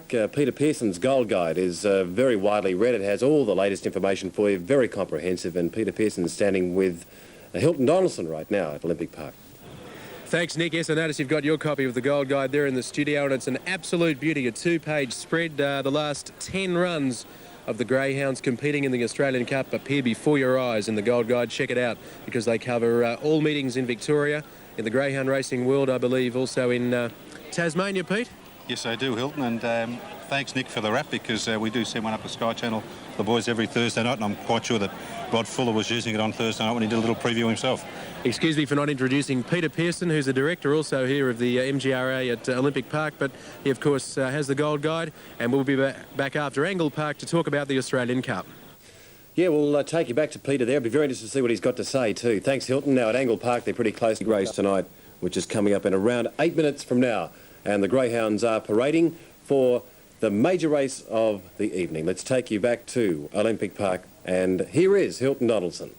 Peter Pearson's Gold Guide is very widely read. It has all the latest information for you, very comprehensive, and Peter Pearson's standing with Hilton Donaldson right now at Olympic Park. Thanks, Nick. Yes, I notice you've got your copy of the Gold Guide there in the studio, and it's an absolute beauty, a two-page spread. The last 10 runs of the Greyhounds competing in the Australian Cup appear before your eyes in the Gold Guide. Check it out, because they cover all meetings in Victoria, in the greyhound racing world, I believe, also in Tasmania, Pete? Yes, I do, Hilton, and thanks, Nick, for the wrap, because we do send one up to Sky Channel, the boys, every Thursday night, and I'm quite sure that Rod Fuller was using it on Thursday night when he did a little preview himself. Excuse me for not introducing Peter Pearson, who's the director also here of the MGRA at Olympic Park, but he, of course, has the Gold Guide, and we'll be back after Angle Park to talk about the Australian Cup. Yeah, we'll take you back to Peter there. It'll be very interesting to see what he's got to say too. Thanks, Hilton. Now at Angle Park, they're pretty close to the race tonight, which is coming up in around 8 minutes from now. And the Greyhounds are parading for the major race of the evening. Let's take you back to Olympic Park, and here is Hilton Donaldson.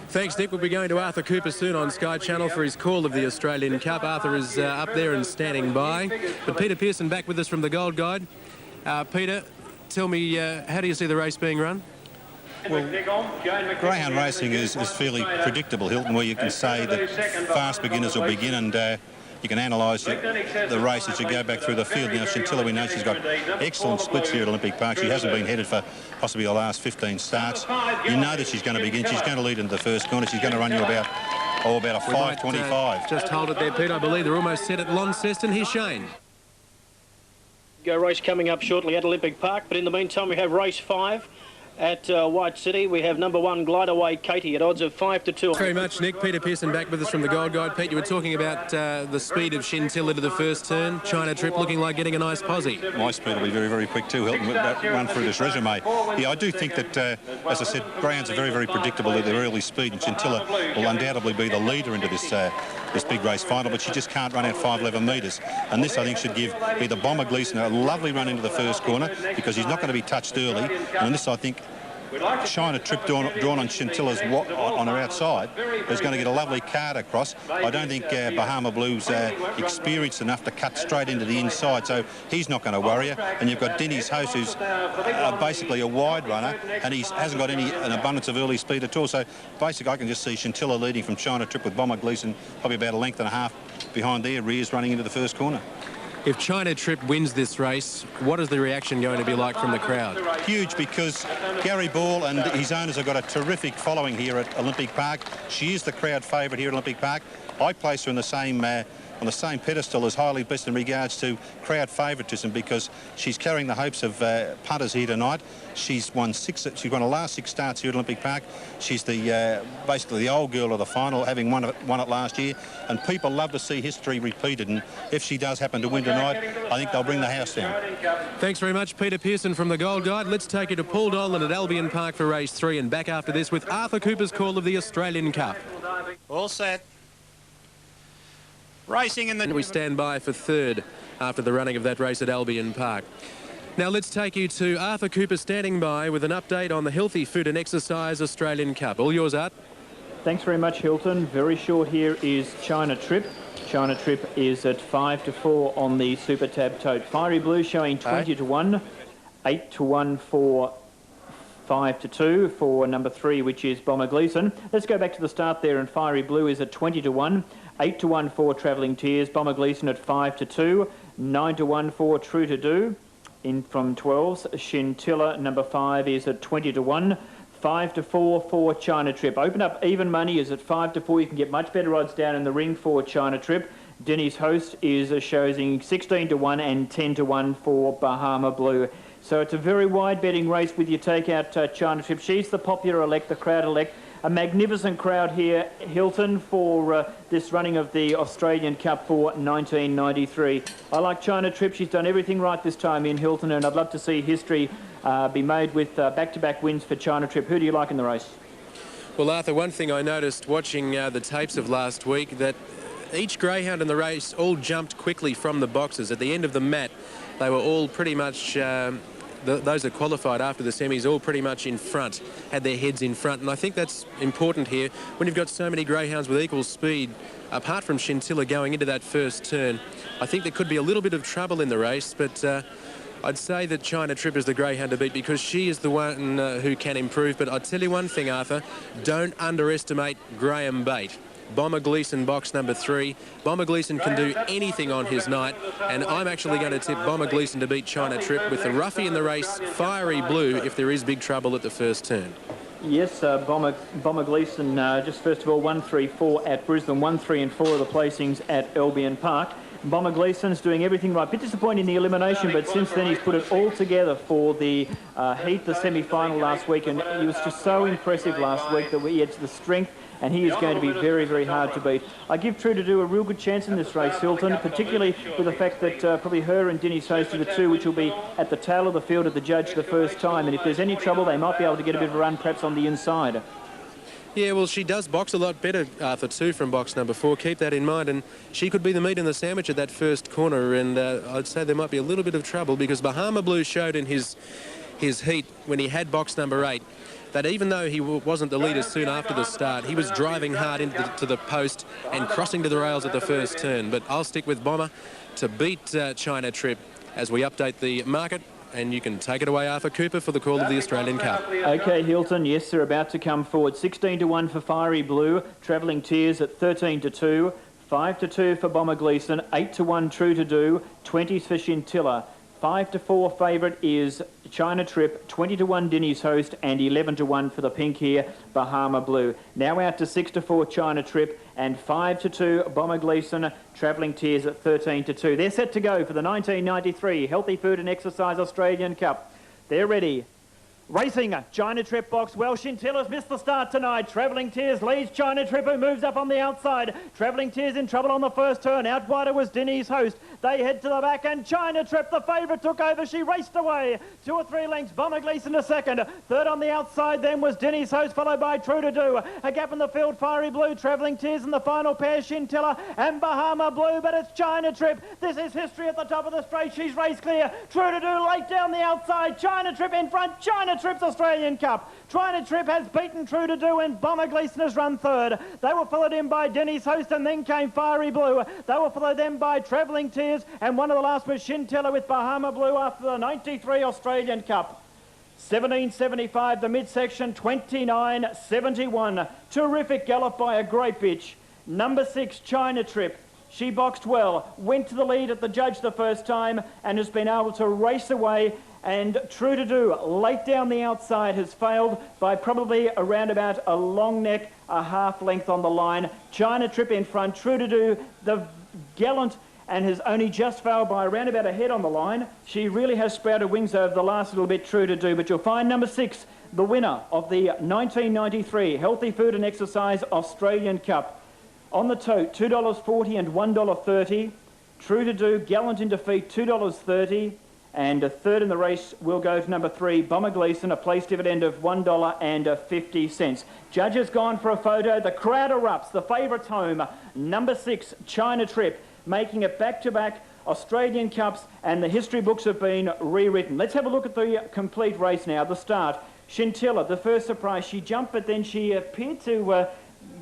Thanks, Nick. We'll be going to Arthur Cooper soon on Sky Channel for his call of the Australian Cup. Arthur is up there and standing by. But Peter Pearson back with us from the Gold Guide. Peter, tell me, how do you see the race being run? Well, greyhound racing is fairly predictable, Hilton, where you can say that fast beginners will begin, and you can analyse the race as you go back through the field. Now, Chintilla, we know she's got excellent splits here at Olympic Park. She hasn't been headed for possibly the last 15 starts. You know that she's going to begin. She's going to lead into the first corner. She's going to run you about a 5.25. Just hold it there, Pete. I believe they're almost set at Launceston. Here's Shane. Go race coming up shortly at Olympic Park, but in the meantime we have race 5 at White City. We have number 1 Glide Away Katie at odds of 5 to 2. Thanks very much, Nick. Peter Pearson back with us from the Gold Guide. Pete, you were talking about the speed of Chintilla to the first turn. China Trip looking like getting a nice posse. My speed will be very, very quick too, Hilton, run through this resume. Yeah, I do think that, as I said, greyhounds are very, very predictable at their early speed, and Chintilla will undoubtedly be the leader into this this big race final, but she just can't run out 511 metres. And this, I think, should give either Bomber Gleeson a lovely run into the first corner, because he's not going to be touched early. And this, I think, China Trip drawn on Chintilla's on her outside is going to get a lovely card across. I don't think Bahama Blue's experienced enough to cut straight into the inside, so he's not going to worry her. And you've got Denny's Host, who's basically a wide runner, and he hasn't got an abundance of early speed at all. So basically I can just see Chintilla leading from China Trip with Bomber Gleeson probably about a length and a half behind their rears running into the first corner. If China Trip wins this race, what is the reaction going to be like from the crowd? Huge, because Gary Ball and his owners have got a terrific following here at Olympic Park. She is the crowd favourite here at Olympic Park. I place her in the same on the same pedestal as Highly Blessed in regards to crowd favouritism, because she's carrying the hopes of punters here tonight. She's won her last 6 starts here at Olympic Park. She's the basically the old girl of the final, having won it last year, and people love to see history repeated, and if she does happen to win tonight, I think they'll bring the house down. Thanks very much, Peter Pearson from the Gold Guide. Let's take you to Paul Dolan at Albion Park for race 3, and back after this with Arthur Cooper's call of the Australian Cup. All set. Racing in the... And we stand by for 3rd after the running of that race at Albion Park. Now let's take you to Arthur Cooper standing by with an update on the Healthy Food and Exercise Australian Cup. All yours, Art. Thanks very much, Hilton. Very short here is China Trip. China Trip is at 5 to 4 on the Super Tab Tote. Fiery Blue showing 20 to 1, 8 to 1 for 5 to 2 for number 3, which is Bomber Gleeson. Let's go back to the start there, and Fiery Blue is at 20 to 1, 8 to 1 for Travelling Tears, Bomber Gleeson at 5 to 2, 9 to 1 for True to Do. In from 12s, Chintilla number 5 is at 20 to 1, 5 to 4 for China Trip. Open Up Even Money is at 5 to 4. You can get much better odds down in the ring for China Trip. Denny's Host is showing 16 to 1 and 10 to 1 for Bahama Blue. So it's a very wide betting race with your takeout China Trip. She's the popular elect, the crowd elect. A magnificent crowd here, Hilton, for this running of the Australian Cup for 1993. I like China Trip. She's done everything right this time in Hilton, and I'd love to see history be made with back-to-back wins for China Trip. Who do you like in the race? Well, Arthur, one thing I noticed watching the tapes of last week, that each greyhound in the race all jumped quickly from the boxes. At the end of the mat, they were all pretty much those that qualified after the semis all pretty much in front, had their heads in front. And I think that's important here when you've got so many greyhounds with equal speed. Apart from Scintilla going into that first turn, I think there could be a little bit of trouble in the race, but I'd say that China Trip is the greyhound to beat because she is the one who can improve. But I'll tell you one thing, Arthur, don't underestimate Graham Bate. Bomber Gleeson, box number 3. Bomber Gleeson can do anything on his night, and I'm actually going to tip Bomber Gleeson to beat China Trip with the roughie in the race, Fiery Blue, if there is big trouble at the first turn. Yes, Bomber Gleeson, just first of all, 1, 3, 4 at Brisbane, 1, 3 and 4 of the placings at Albion Park. Bomber Gleeson's doing everything right. Bit disappointing in the elimination, but since then he's put it all together for the heat, the semi-final last week, and he was just so impressive last week that he had the strength, and he is going to be very, very hard to beat. I give True to Do a real good chance in this race, Hilton, particularly with the fact that probably her and Denny's Host are the two which will be at the tail of the field at the judge the first time, and if there's any trouble, they might be able to get a bit of a run perhaps on the inside. Yeah, well, she does box a lot better, Arthur, too, from box number 4. Keep that in mind. And she could be the meat in the sandwich at that first corner. And I'd say there might be a little bit of trouble because Bahama Blue showed in his heat when he had box number 8 that even though he wasn't the leader soon after the start, he was driving hard into the post and crossing to the rails at the first turn. But I'll stick with Bomber to beat China Trip as we update the market. And you can take it away, Arthur Cooper, for the call of the Australian Cup. OK, Hilton, yes, they're about to come forward. 16 to 1 for Fiery Blue, Travelling Tears at 13 to 2, 5 to 2 for Bomber Gleeson, 8 to 1 True to Do, 20s for Scintilla. 5 to 4 favourite is China Trip, 20 to 1 Denny's Host, and 11 to 1 for the pink here, Bahama Blue. Now out to 6 to 4 China Trip, and 5 to 2 Bomber Gleeson, Travelling Tears at 13 to 2. They're set to go for the 1993 Healthy Food and Exercise Australian Cup. They're ready. Racing, China Trip box well. Scintilla's missed the start tonight. Travelling Tears leads China Trip, who moves up on the outside. Travelling Tears in trouble on the first turn. Out wider was Denny's Host. They head to the back, and China Trip, the favourite, took over. She raced away. 2 or 3 lengths. Bomber Gleeson to second. Third on the outside then was Denny's Host, followed by True to Do. A gap in the field, Fiery Blue, Travelling Tears in the final pair, Scintilla and Bahama Blue, but it's China Trip. This is history at the top of the straight. She's raced clear. True to Do late down the outside. China Trip in front. China Trip's Australian Cup. China Trip has beaten True to Do, and Bomber Gleeson has run third. They were followed in by Denny's Host, and then came Fiery Blue. They were followed then by Travelling Tears, and one of the last was Scintilla with Bahama Blue after the 93 Australian Cup. 17.75 the midsection, 29.71. Terrific gallop by a great bitch. Number 6 China Trip. She boxed well, went to the lead at the judge the first time, and has been able to race away. And True to Do, late down the outside, has failed by probably around about a long neck, a half length on the line. China Trip in front, True to Do, the gallant, and has only just failed by around about a head on the line. She really has sprouted wings over the last little bit, True to Do. But you'll find number 6, the winner of the 1993 Healthy Food and Exercise Australian Cup. On the tote, $2.40 and $1.30. True to Do, gallant in defeat, $2.30. And a third in the race will go to number 3, Bomber Gleeson, a place dividend of $1.50. Judge has gone for a photo. The crowd erupts. The favourite's home. Number 6, China Trip, making it back-to-back Australian Cups, and the history books have been rewritten. Let's have a look at the complete race now. The start, Scintilla, the first surprise. She jumped, but then she appeared to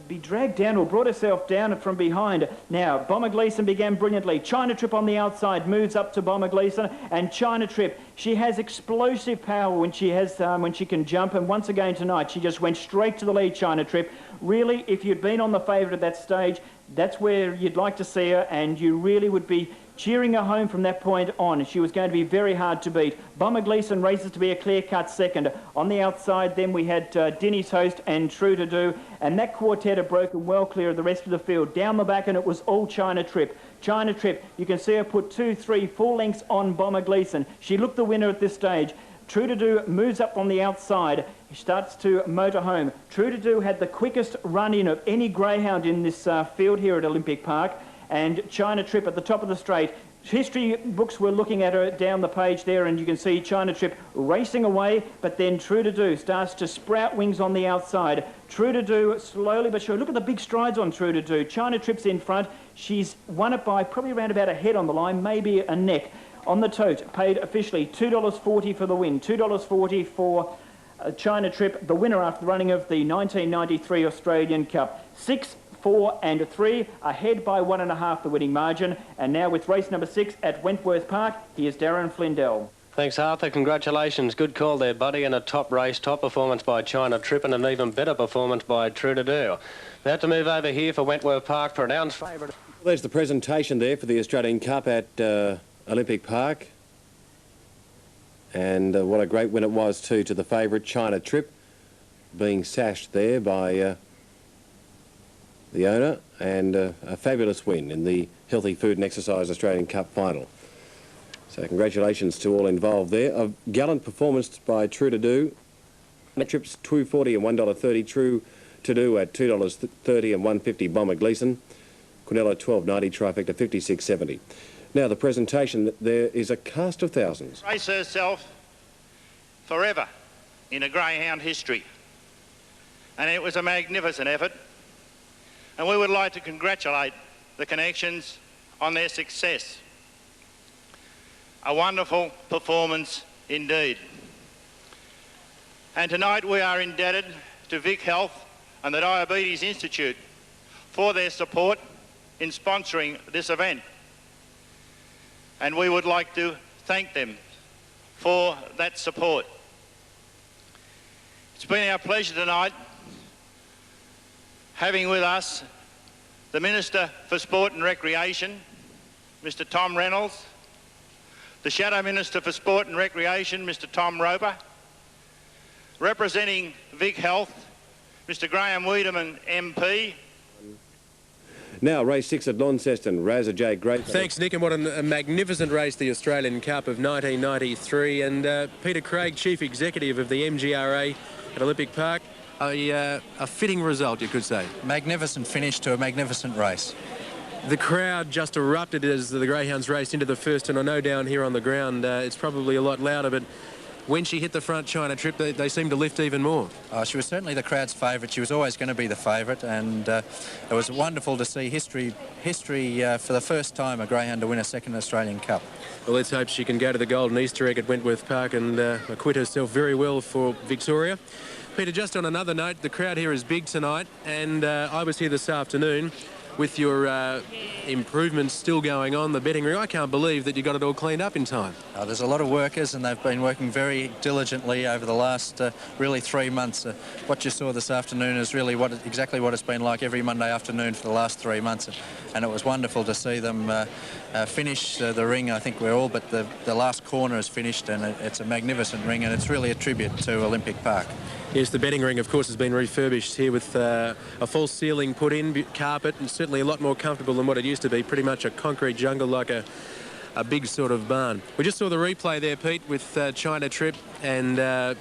be dragged down or brought herself down from behind. Now, Bomber Gleeson began brilliantly. China Trip on the outside moves up to Bomber Gleeson, and China Trip, she has explosive power when she can jump, and once again tonight she just went straight to the lead, China Trip. Really, if you'd been on the favourite at that stage, that's where you'd like to see her, and you really would be cheering her home from that point on. She was going to be very hard to beat. Bomber Gleeson races to be a clear-cut second. On the outside, then we had Denny's Host and True to Do, and that quartet had broken well clear of the rest of the field. Down the back, and it was all China Trip. China Trip, you can see her put 2, 3, 4 lengths on Bomber Gleeson. She looked the winner at this stage. True to Do moves up on the outside. He starts to motor home. True to Do had the quickest run-in of any greyhound in this field here at Olympic Park. And China Trip at the top of the straight. History books were looking at her down the page there, and you can see China Trip racing away, but then True to Do starts to sprout wings on the outside. True to Do slowly but surely. Look at the big strides on True to Do. China Trip's in front. She's won it by probably around about a head on the line, maybe a neck. On the tote, paid officially $2.40 for the win, $2.40 for China Trip, the winner after the running of the 1993 Australian Cup. 6, 4 and 3, ahead by 1.5 the winning margin. And now with race number 6 at Wentworth Park, here's Darren Flindell. Thanks, Arthur. Congratulations. Good call there, buddy. And a top race, top performance by China Trip, and an even better performance by True to Do. We have to move over here for Wentworth Park for an ounce favourite. There's the presentation there for the Australian Cup at Olympic Park. And what a great win it was, too, to the favourite China Trip, being sashed there by the owner, and a fabulous win in the Healthy Food and Exercise Australian Cup final. So congratulations to all involved there. A gallant performance by True to Do. Trips $2.40 and $1.30. True to Do at $2.30 and $1.50. Bomber Gleeson. Quinella $12.90. Trifecta $56.70. Now the presentation, there is a cast of thousands. Race herself forever in a greyhound history. And it was a magnificent effort. And we would like to congratulate the Connections on their success. A wonderful performance indeed. And tonight we are indebted to Vic Health and the Diabetes Institute for their support in sponsoring this event. And we would like to thank them for that support. It's been our pleasure tonight having with us the Minister for Sport and Recreation, Mr. Tom Reynolds, the Shadow Minister for Sport and Recreation, Mr. Tom Roper, representing Vic Health, Mr. Graham Wiedemann, MP. Now, race 6 at Launceston, Razor J. Great. Thanks, Nick, and what a magnificent race, the Australian Cup of 1993. And Peter Craig, Chief Executive of the MGRA at Olympic Park. A fitting result, you could say. Magnificent finish to a magnificent race. The crowd just erupted as the Greyhounds raced into the first, and I know down here on the ground it's probably a lot louder, but when she hit the front China Trip, they seemed to lift even more. She was certainly the crowd's favourite. She was always going to be the favourite, and it was wonderful to see history for the first time, a greyhound to win a second Australian Cup. Well, let's hope she can go to the Golden Easter egg at Wentworth Park and acquit herself very well for Victoria. Peter, just on another note, the crowd here is big tonight, and I was here this afternoon with your improvements still going on, the betting ring. I can't believe that you got it all cleaned up in time. There's a lot of workers, and they've been working very diligently over the last really 3 months. What you saw this afternoon is really exactly what it's been like every Monday afternoon for the last 3 months, and it was wonderful to see them finish the ring. I think we're all but the last corner is finished, and it's a magnificent ring, and it's really a tribute to Olympic Park. Yes, the betting ring, of course, has been refurbished here with a false ceiling put in, carpet, and certainly a lot more comfortable than what it used to be, pretty much a concrete jungle like a big sort of barn. We just saw the replay there, Pete, with China Trip and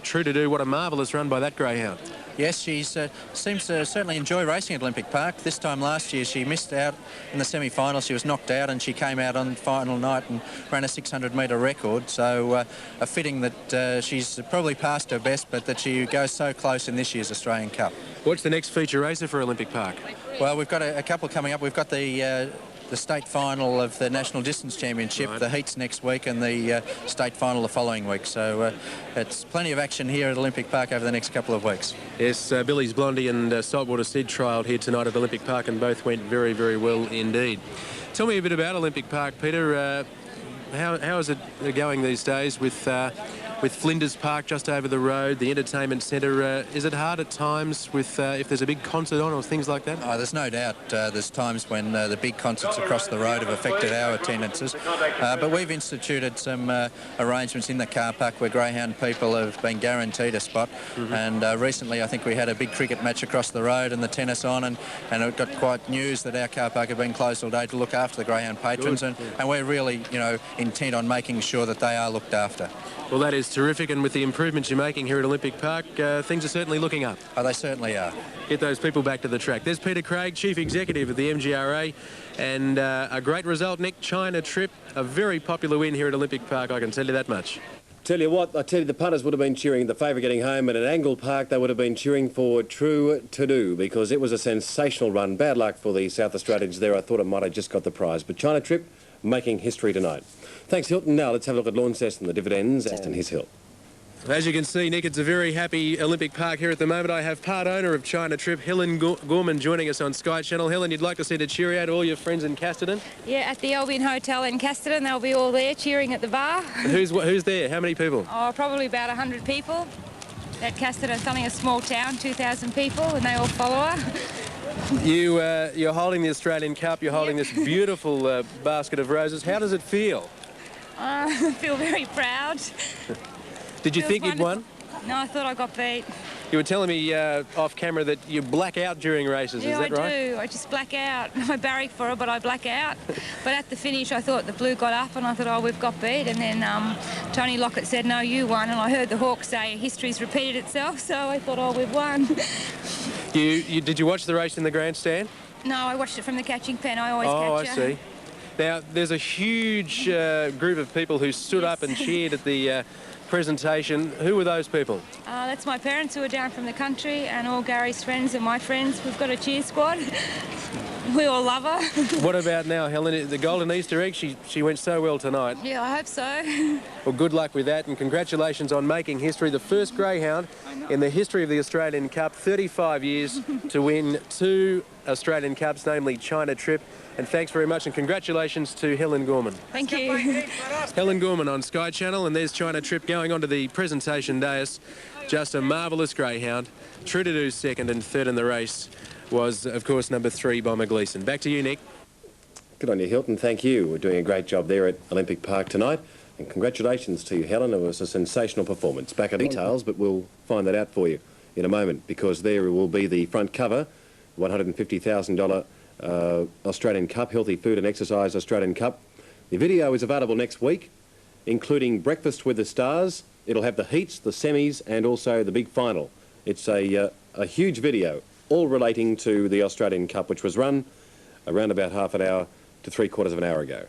True to Do. What a marvellous run by that greyhound. Yes, she seems to certainly enjoy racing at Olympic Park. This time last year she missed out in the semi-final. She was knocked out, and she came out on the final night and ran a 600-metre record. So a fitting that she's probably past her best, but that she goes so close in this year's Australian Cup. What's the next feature racer for Olympic Park? Well, we've got a couple coming up. We've got the state final of the National Distance Championship, right. The heats next week, and the state final the following week. So it's plenty of action here at Olympic Park over the next couple of weeks. Yes, Billy's Blondie and Saltwater Sid trialled here tonight at Olympic Park, and both went very, very well indeed. Tell me a bit about Olympic Park, Peter. How is it going these days with Flinders Park just over the road, the entertainment centre? Is it hard at times with if there's a big concert on or things like that? There's no doubt there's times when the big concerts across the road have affected our attendances. But we've instituted some arrangements in the car park where greyhound people have been guaranteed a spot. Mm-hmm. And recently I think we had a big cricket match across the road and the tennis on, and it got quite news that our car park had been closed all day to look after the greyhound patrons. And we're really, intent on making sure that they are looked after. Well, that is terrific, and with the improvements you're making here at Olympic Park, things are certainly looking up. They certainly are. Get those people back to the track. There's Peter Craig, Chief Executive of the MGRA, and a great result, Nick. China Trip, a very popular win here at Olympic Park, I can tell you that much. Tell you what, I tell you, the punters would have been cheering the favourite getting home, and at Angle Park they would have been cheering for True to Do, because it was a sensational run. Bad luck for the South Australians there. I thought it might have just got the prize, but China Trip making history tonight. Thanks, Hilton. Now let's have a look at Launceston, the dividends, and his hill. As you can see, Nick, it's a very happy Olympic Park here at the moment. I have part owner of China Trip, Helen Gorman, joining us on Sky Channel. Helen, you'd like to send a cheerio to all your friends in Casterton? Yeah, at the Albion Hotel in Casterton, they'll be all there cheering at the bar. Who's there? How many people? Oh, probably about 100 people. At Casterton, it's only a small town, 2,000 people, and they all follow her. You're holding the Australian Cup. You're holding this beautiful basket of roses. How does it feel? I feel very proud. Did you think you'd won? No, I thought I got beat. You were telling me off camera that you black out during races, Yeah, is that right? I do. I just black out. I barrack for it, but I black out. But at the finish, I thought the blue got up, and I thought, oh, we've got beat. And then Tony Lockett said, no, you won. And I heard the Hawks say, history's repeated itself, so I thought, oh, we've won. Did you watch the race in the grandstand? No, I watched it from the catching pen. I always catch her. Oh, I see. Now, there's a huge group of people who stood up and cheered at the presentation. Who were those people? That's my parents who are down from the country, and all Gary's friends and my friends. We've got a cheer squad. We all love her. What about now, Helen? The golden Easter egg, she went so well tonight. Yeah, I hope so. Well, good luck with that, and congratulations on making history. The first greyhound in the history of the Australian Cup, 35 years, to win 2 Australian Cups, namely China Trip. And thanks very much, and congratulations to Helen Gorman. Thank you. Helen Gorman on Sky Channel, and there's China Trip going on to the presentation dais. Just a marvellous greyhound. True to do second, and third in the race was, of course, number 3, Bomber Gleeson. Back to you, Nick. Good on you, Hilton. Thank you. We're doing a great job there at Olympic Park tonight. And congratulations to you, Helen. It was a sensational performance. Back at details, but we'll find that out for you in a moment, because there will be the front cover, $150,000 Australian Cup, Healthy Food and Exercise Australian Cup. The video is available next week, including Breakfast with the Stars. It'll have the heats, the semis, and also the big final. It's a huge video, all relating to the Australian Cup, which was run around about half an hour to 3/4 of an hour ago.